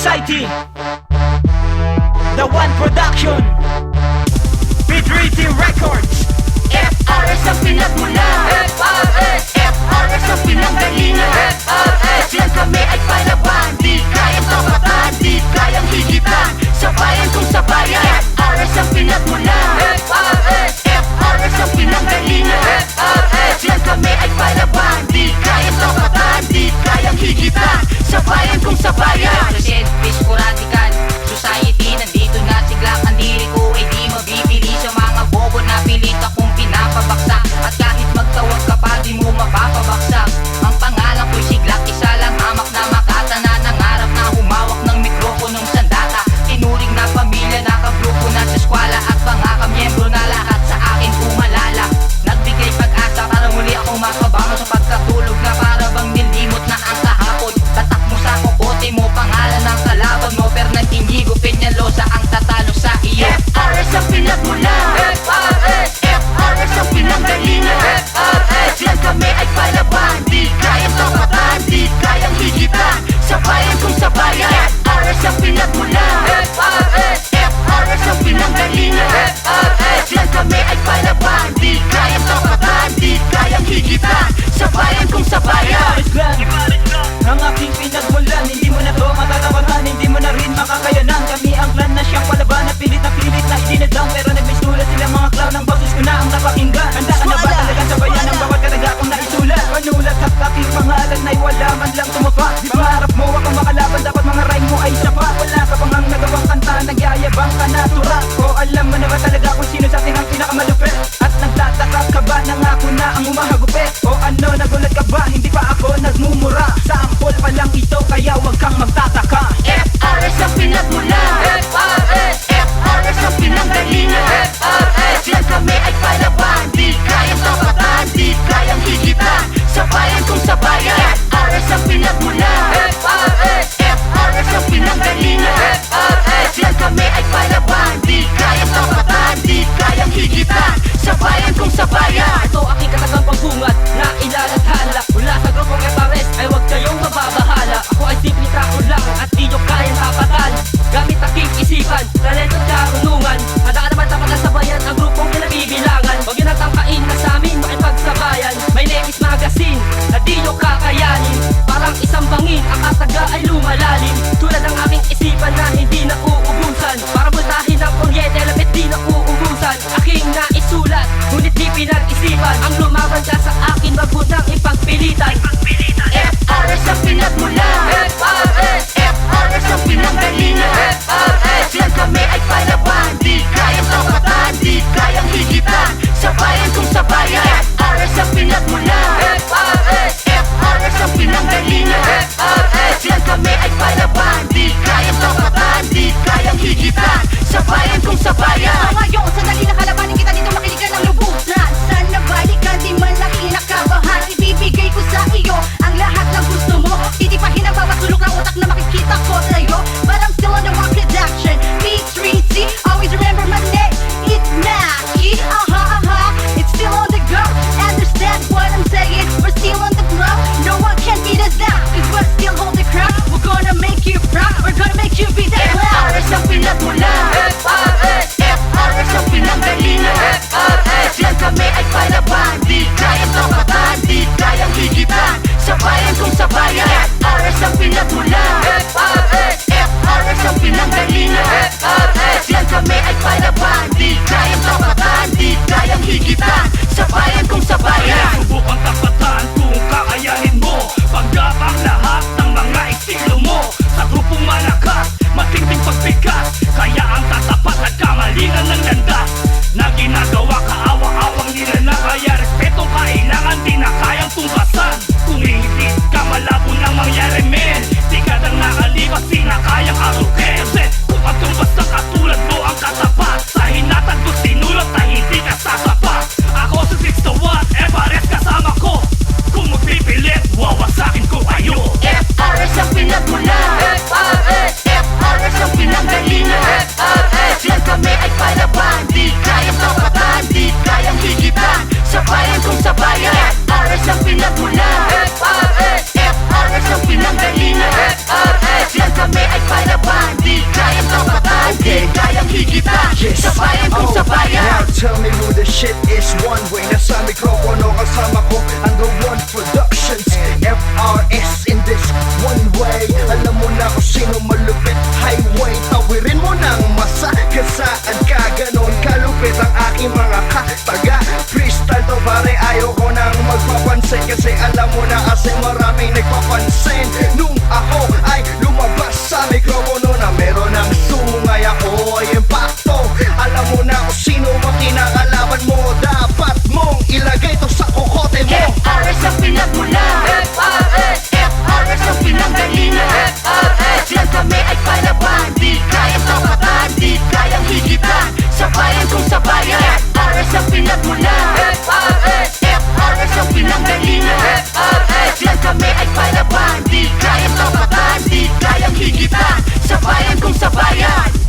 Society, The One Production, P3T Records. FRS ang pinagmula, FRS ang pinanggalingan, FRS yan kami ay palaban. Di kayang tapatan, di kayang higitan, sabayan kung sabayan. FRS ang pinagmula, FRS ang pinanggalingan, FRS yan kami ay palaban. Di kayang tapatan, di kayang higitan, sabayan kung sabayan. Fish ko radical society, nandito na sigla. Ang diri ko ay di mabibili sa mga bobo na pilit akong pinapabaksak. At kahit magtawag ka pa, di mo mapapabaksak. Ang pangalan ko'y siglak, isa lang hamak na makata. Na nangarap na humawak ng mikroponong sandata. Tinuring na pamilya, nakagrupo na sa eskwela. At mga kamiyembro na lahat sa akin umalala. Nagbigay pag-asa para muli akong makabangon sa pagkatulog na para bang nilimot na ang kahapon. Tatak mo sa kukote mo, pangalan ng kalaban mo. Fernand Inigo Peñalosa ang tatalo sa iyo. FRS ang pinagmula, FRS ang pinanggalingan, FRS yan kami ay palaban. Di kayang tapatan, di kayang higitan, sabayan kung sabayan. FRS ang pinagmula, FRS ang pinanggalingan, FRS yan kami ay palaban. Di kayang tapatan, di kayang higitan, sabayan kung sabayan. Ang aking pinagmulan, hindi mo na to matatapatan, hindi mo na rin makakayanan. Kami ang clan na siyang palaban, na pilit na idinadang. Pero nagmisulat sila mga clown, ang boses ko na ang napakinggan. Handa ka na ba talagang sabayan ang bawat kataga kong naisulat? Panulat at aking pangalan ay wala man lang tumapa. Di pangarap mo akong makalaban, dapat mga rhyme mo ay sapa. Wala ka pang ang nagawang kanta, nagyayabang ka na tura. O alam mo na ba talaga kung sino sa atin ang pinakamalupit? At nagtataka ka ba na nga ako na ang umahagupit? O ano, nagulat ka ba? Hindi pa ako nagmumura. Sample pa lang ito, kaya wag kang magtataka. FRS ang pinagmula, FRS ang pinanggalingan, FRS yan kami ay palaban. Di kayang tapatan, di kayang higitan, sabayan kung sabayan. FRS ang pinagmula, FRS ang pinanggalingan, FRS yan kami ay palaban. Di kayang tapatan, di kayang higitan, sabayan kung sabayan. Ito aking katagang pagbungat na ilalathala. Mula sa grupong FRS ay huwag kayong mababahala. Ako ay simple tao lang at di nyo kayang tapatan. Gamit aking isipan, talento at karunungan. Handa ka naman tapat na sabayan ang grupong kinabibilangan. Huwag yun natangkain na sa amin makipagsabayan. My name is Magazine na di nyo kakayanin. Parang isang bangin, ang kataga ay lumalalim. Tulad ng aking isipan na hindi na uubusan. Para bultahin ang kuryente, lapit di na uubusan. Aking naisulat, ngunit di pinag-isipan. Ang lumaban ka sa akin, wag mo nang ipagpilitan. FRS ang pinagmula, FRS ang pinanggalingan, FRS yan kami ay palaban. Di kayang tapatan, di kayang higitan, sabayan kung sabayan. FRS ang pinagmula, FRS ang pinanggalingan, FRS yan kami ay palaban. Di kayang tapatan, di kayang higitan, sabayan kung sabayan. Ngayon, sandali na kalabanin kita dito, makinig ka ng lubusan. Sana balikan, di man lang kinakabahan. Ibibigay ko sa iyo ang lahat ng gusto mo. Titipahin ang bawat sulok ng utak na makikita ko sa'yo. But I'm still on the one production, P3T, always remember my name, it's Mackie. It's still on the go, understand what I'm saying. We're still on the flow, no one can beat us now, cause we're still hold the crown. We're gonna make you proud, we're gonna make you be that loud. FRS ang pinagmula, FRS ang pinanggalingan, FRS yan kami ay palaban. Di kayang tapatan, di kayang higitan, sabayan kung sabayan. FRS ang pinagmula, FRS ang pinanggalingan, FRS yan kami ay palaban. Di kayang tapatan, di kayang higitan, sabayan kung sabayan. Subukang tapatan kung kakayanin mo. Paggapang lahat ng mga estilo mo. Sa grupong malakas, matinding pagbigas. Kaya ang tatapat at kamalingan ng landas na ginagawa kaawang-awang nila na. Kaya respetong kailangan, di na kayang tumbasan. Kung hihigit ka, malabo nang mangyari men. Di ka nang nakalipas, di na kayang arukin. Kasi kung matumbas na katulad mo ang katapat, sa hinatag ko sinulot na hindi ka sasapat. Ako sa 6 to 1, FRS kasama ko. Kung magpipilit, wawasakin ko kayo. FRS ang pinagmula, FRS ang pinanggalingan, FRS yan kami ay palaban. Di kayang tapatan, di kayang higitan, sabayan kung sabayan. FRS ang pinagmula, FRS ang pinanggalingan, FRS yan kami ay palaban. taas ay maraming nagpapansin. Nung ako ay lumabas sa mikropono na meron ng sungay, ako ay impacto. Alam mo na kung sino ang kinakalaban mo, dapat mong ilagay to sa kokote mo. FRS ang pinagmula, FRS FRS ang pinanggalingan, FRS lang kami ay palaban, di kayang tapatan, di kayang higitan, sa bayan kung sa bayan. FRS ang pinagmula, FRS FRS ang pinanggalingan, FRS lang kami ay palaban, di kayang tapatan, di kayang higitan, sa bayan kung sa bayan.